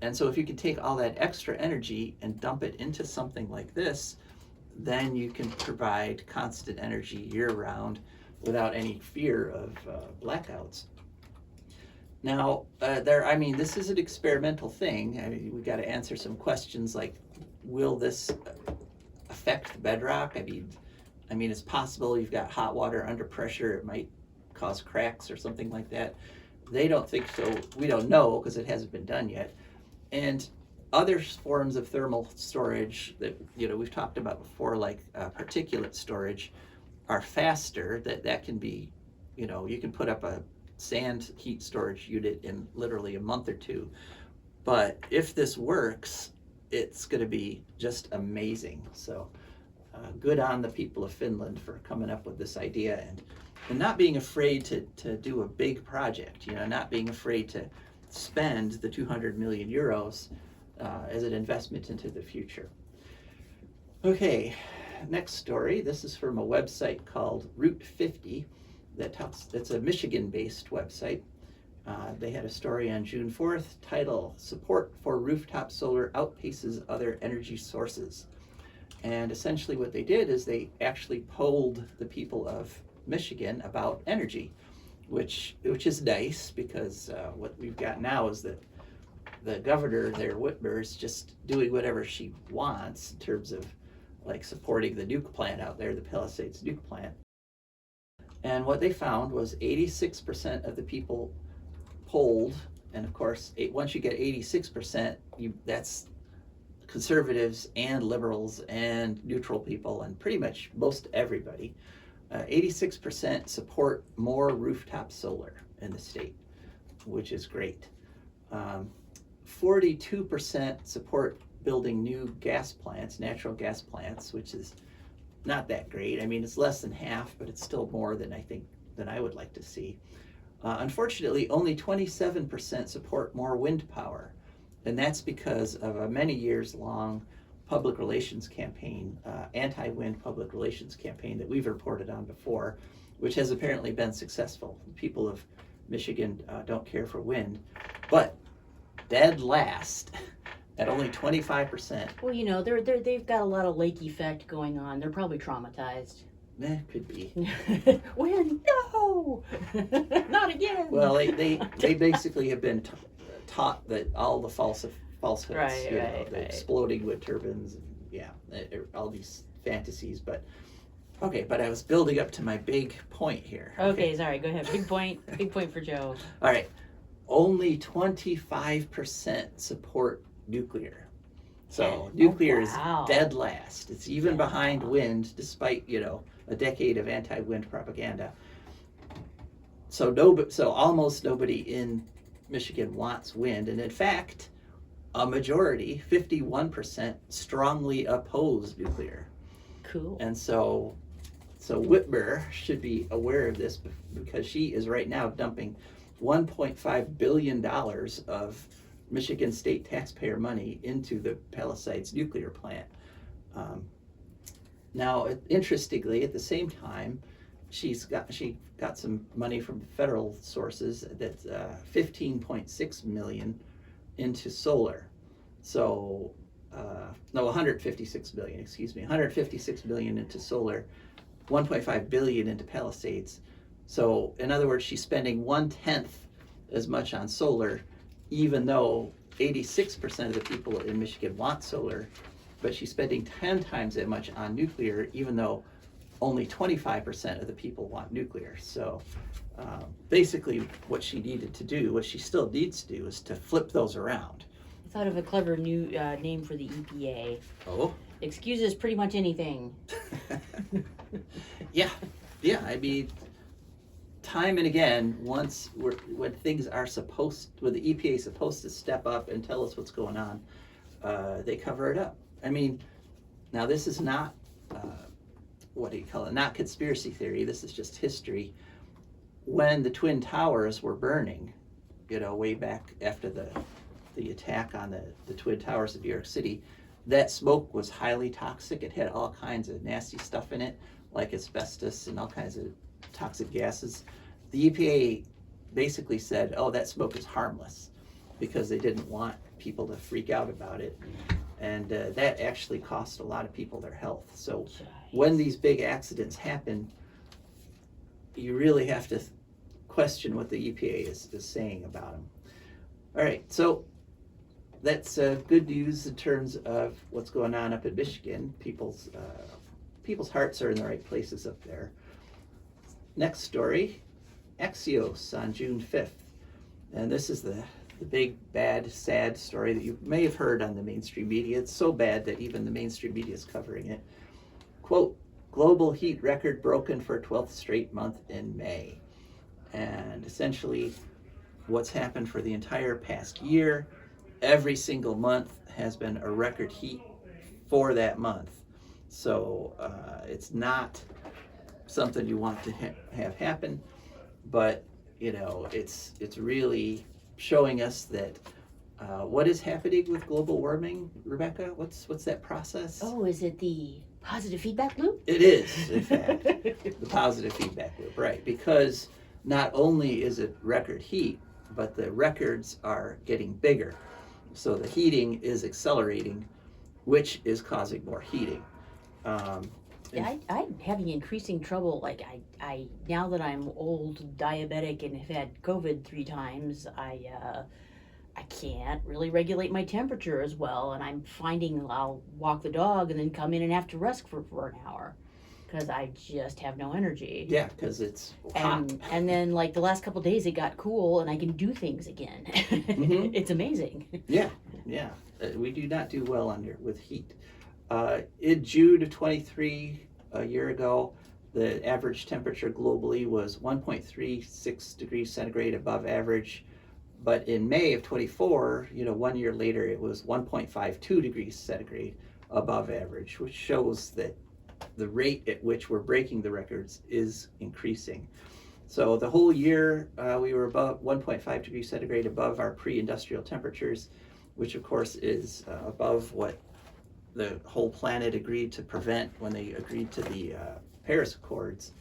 And so if you can take all that extra energy and dump it into something like this, then you can provide constant energy year-round without any fear of blackouts. Now, this is an experimental thing. I mean, we got to answer some questions like, will this affect the bedrock? I mean, it's possible. You've got hot water under pressure. It might cause cracks or something like that. They don't think so. We don't know because it hasn't been done yet. And other forms of thermal storage that we've talked about before, like particulate storage, are faster. That can be, you can put up a sand heat storage unit in literally a month or two. But if this works, it's going to be just amazing. So good on the people of Finland for coming up with this idea and not being afraid to do a big project, not being afraid to spend the 200 million euros as an investment into the future. Okay, next story. This is from a website called Route 50 that's a Michigan-based website. They had a story on June 4th, title, Support for Rooftop Solar Outpaces Other Energy Sources. And essentially what they did is they actually polled the people of Michigan about energy, which is nice because what we've got now is that the governor there, Whitmer, is just doing whatever she wants in terms of like supporting the nuke plant out there, the Palisades nuke plant. And what they found was 86% of the people polled, and of course, once you get 86%, that's conservatives and liberals and neutral people and pretty much most everybody. 86% support more rooftop solar in the state, which is great. 42% support building new gas plants, natural gas plants, which is not that great. I mean, it's less than half, but it's still more than I would like to see. Unfortunately, only 27% support more wind power, and that's because of a many years long public relations campaign, anti-wind public relations campaign that we've reported on before, which has apparently been successful. People of Michigan don't care for wind, but dead last at only 25%. Well, they've got a lot of lake effect going on. They're probably traumatized. Could be. Wind, no, not again. Well, they basically have been taught that all the falsehoods, right. exploding wind turbines, all these fantasies. But okay, but I was building up to my big point here. Okay, sorry, go ahead. Big point for Joe. All right, only 25% support nuclear. So nuclear is dead last. It's even behind wind, despite a decade of anti-wind propaganda. So almost nobody in Michigan wants wind, and in fact, a majority, 51%, strongly oppose nuclear. Cool. And so Whitmer should be aware of this because she is right now dumping $1.5 billion of Michigan state taxpayer money into the Palisades nuclear plant. Now, interestingly, at the same time, she got some money from federal sources. That's 15.6 million into solar. So, 156 million. Excuse me, 156 million into solar, 1.5 billion into Palisades. So, in other words, she's spending 1/10 as much on solar, even though 86% of the people in Michigan want solar, but she's spending 10 times that much on nuclear, even though only 25% of the people want nuclear. So basically what she still needs to do is to flip those around. I thought of a clever new name for the EPA. Oh? Excuses pretty much anything. Yeah, I mean, time and again, when things are when the EPA is supposed to step up and tell us what's going on, they cover it up. I mean, now this is not, not conspiracy theory, this is just history. When the Twin Towers were burning, way back after the attack on the Twin Towers in New York City, that smoke was highly toxic. It had all kinds of nasty stuff in it, like asbestos and all kinds of toxic gases. The EPA basically said, that smoke is harmless, because they didn't want people to freak out about it. And that actually cost a lot of people their health. So when these big accidents happen, you really have to question what the EPA is saying about them. All right, so that's good news in terms of what's going on up in Michigan. People's hearts are in the right places up there. Next story, Axios on June 5th. And this is the big, bad, sad story that you may have heard on the mainstream media. It's so bad that even the mainstream media is covering it. Quote, global heat record broken for 12th straight month in May. And essentially what's happened for the entire past year, every single month has been a record heat for that month. So it's not something you want to have happen, but you know, it's really showing us that what is happening with global warming, Rebecca? What's that process? Oh, is it the positive feedback loop? It is, in fact, the positive feedback loop, right? Because not only is it record heat, but the records are getting bigger. So the heating is accelerating, which is causing more heating. Yeah, I'm having increasing trouble. Like I now that I'm old, diabetic, and have had COVID 3 times, I can't really regulate my temperature as well. And I'm finding I'll walk the dog and then come in and have to rest for an hour because I just have no energy. Yeah, because it's hot. And then like the last couple of days it got cool and I can do things again. Mm-hmm. It's amazing. Yeah. We do not do well with heat. In June of 23, a year ago, the average temperature globally was 1.36 degrees centigrade above average. But in May of 24, 1 year later, it was 1.52 degrees centigrade above average, which shows that the rate at which we're breaking the records is increasing. So the whole year, we were above 1.5 degrees centigrade above our pre-industrial temperatures, which of course is above what the whole planet agreed to prevent when they agreed to the Paris Accords.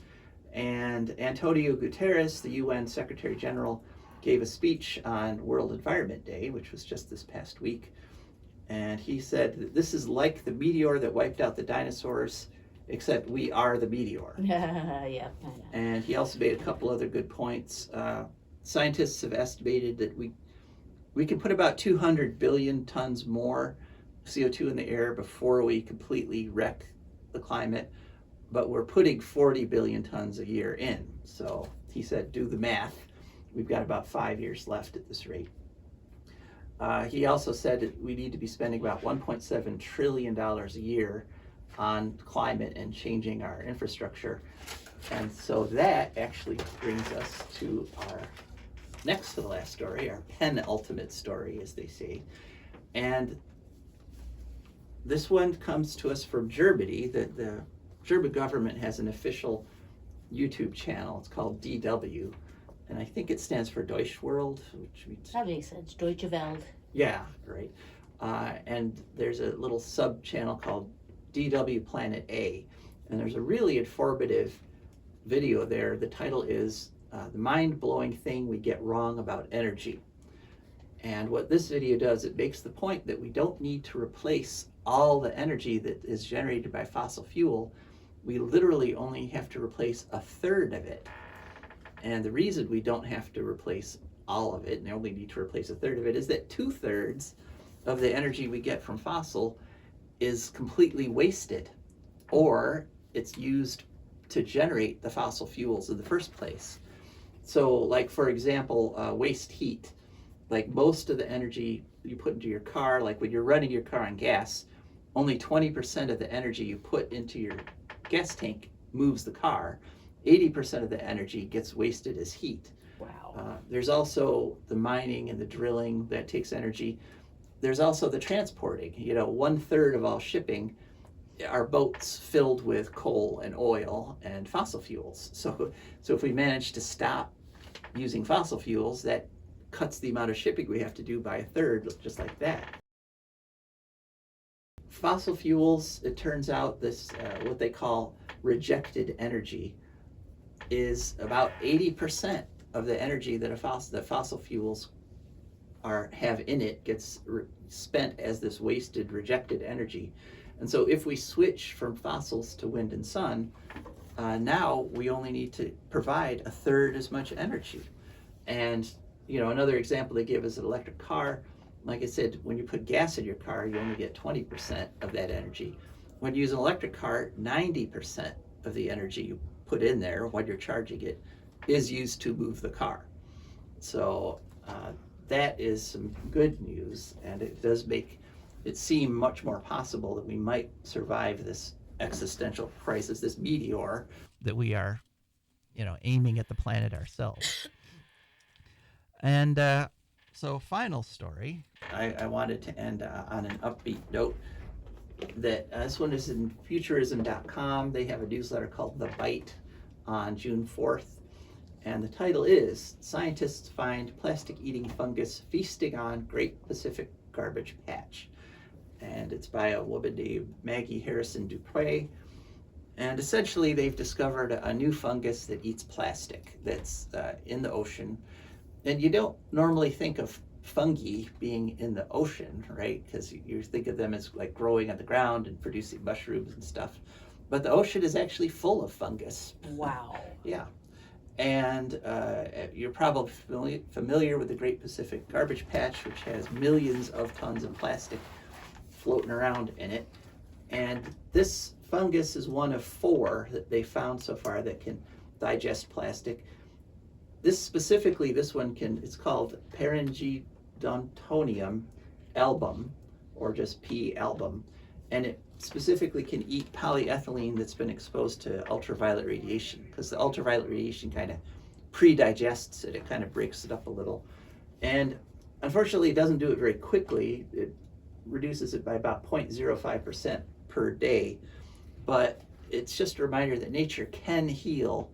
And Antonio Guterres, the UN Secretary General, gave a speech on World Environment Day, which was just this past week. And he said that this is like the meteor that wiped out the dinosaurs, except we are the meteor. Yeah. And he also made a couple other good points. Scientists have estimated that we can put about 200 billion tons more CO2 in the air before we completely wreck the climate, but we're putting 40 billion tons a year in. So he said, do the math. We've got about 5 years left at this rate. He also said that we need to be spending about $1.7 trillion a year on climate and changing our infrastructure. And so that actually brings us to our next to the last story, our penultimate story, as they say. And this one comes to us from Germany. The German government has an official YouTube channel. It's called DW, and I think it stands for Deutsche World, which means... That makes sense. Deutsche Welt. Yeah, right. And there's a little sub-channel called DW Planet A, and there's a really informative video there. The title is The Mind-Blowing Thing We Get Wrong About Energy. And what this video does, it makes the point that we don't need to replace all the energy that is generated by fossil fuel. We literally only have to replace a third of it. And the reason we don't have to replace all of it and only need to replace a third of it is that 2/3 of the energy we get from fossil is completely wasted, or it's used to generate the fossil fuels in the first place. So like, for example, waste heat. Like most of the energy you put into your car, like when you're running your car on gas, only 20% of the energy you put into your gas tank moves the car. 80% of the energy gets wasted as heat. Wow. There's also the mining and the drilling that takes energy. There's also the transporting. 1/3 of all shipping are boats filled with coal and oil and fossil fuels. So if we manage to stop using fossil fuels, that cuts the amount of shipping we have to do by a third, just like that. Fossil fuels, it turns out this, what they call rejected energy, is about 80% of the energy that fossil fuels have in it gets spent as this wasted, rejected energy. And so if we switch from fossils to wind and sun, now we only need to provide a third as much energy. And another example they give is an electric car. Like I said, when you put gas in your car, you only get 20% of that energy. When you use an electric car, 90% of the energy you put in there when you're charging it is used to move the car. So that is some good news, and it does make it seem much more possible that we might survive this existential crisis, this meteor that we are, aiming at the planet ourselves. And so final story, I wanted to end on an upbeat note. That this one is in futurism.com. They have a newsletter called The Bite on June 4th. And the title is Scientists Find Plastic Eating Fungus Feasting on Great Pacific Garbage Patch. And it's by a woman named Maggie Harrison Dupree. And essentially they've discovered a new fungus that eats plastic that's in the ocean. And you don't normally think of fungi being in the ocean, right? Because you think of them as like growing on the ground and producing mushrooms and stuff. But the ocean is actually full of fungus. Wow. Yeah. And you're probably familiar with the Great Pacific Garbage Patch, which has millions of tons of plastic floating around in it. And this fungus is one of 4 that they found so far that can digest plastic. This one it's called Parangidontonium album, or just P album, and it specifically can eat polyethylene that's been exposed to ultraviolet radiation, because the ultraviolet radiation kind of pre-digests it, it kind of breaks it up a little. And unfortunately, it doesn't do it very quickly. It reduces it by about 0.05% per day, but it's just a reminder that nature can heal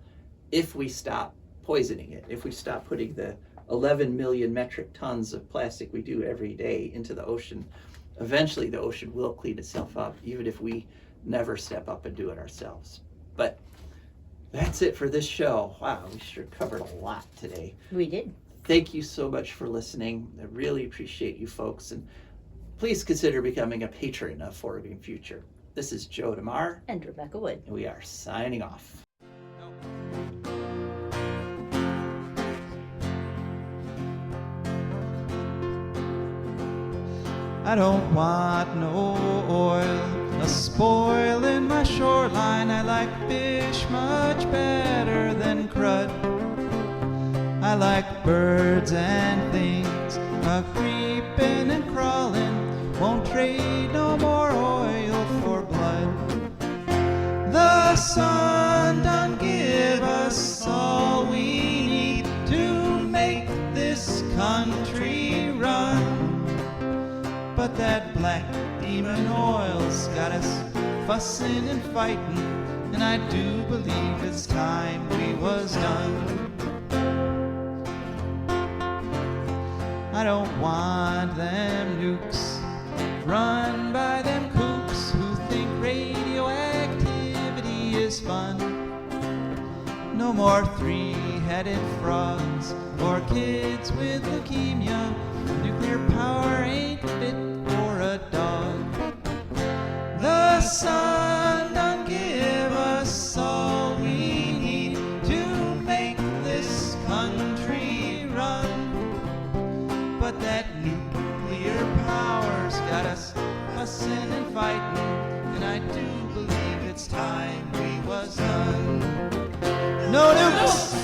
if we stop poisoning it, if we stop putting the 11 million metric tons of plastic we do every day into the ocean. Eventually the ocean will clean itself up, even if we never step up and do it ourselves. But that's it for this show. Wow, we sure covered a lot today. We did. Thank you so much for listening. I really appreciate you folks, and please consider becoming a patron of For a Green Future. This is Joe DeMare. And Rebecca Wood. And we are signing off. I don't want no oil, a spoiling my shoreline. I like fish much better than crud. I like birds and things a creeping and crawling. Won't trade no more oil for blood. The sun done give us all we need to make this country run. But that black demon oil's got us fussing and fighting, and I do believe it's time we was done. I don't want them nukes run by them kooks who think radioactivity is fun. No more 3-headed frogs or kids with leukemia. Nuclear power ain't fit for a dog. The sun done give us all we need to make this country run. But that nuclear power's got us fussing and fighting, and I do believe it's time we was done. No nukes!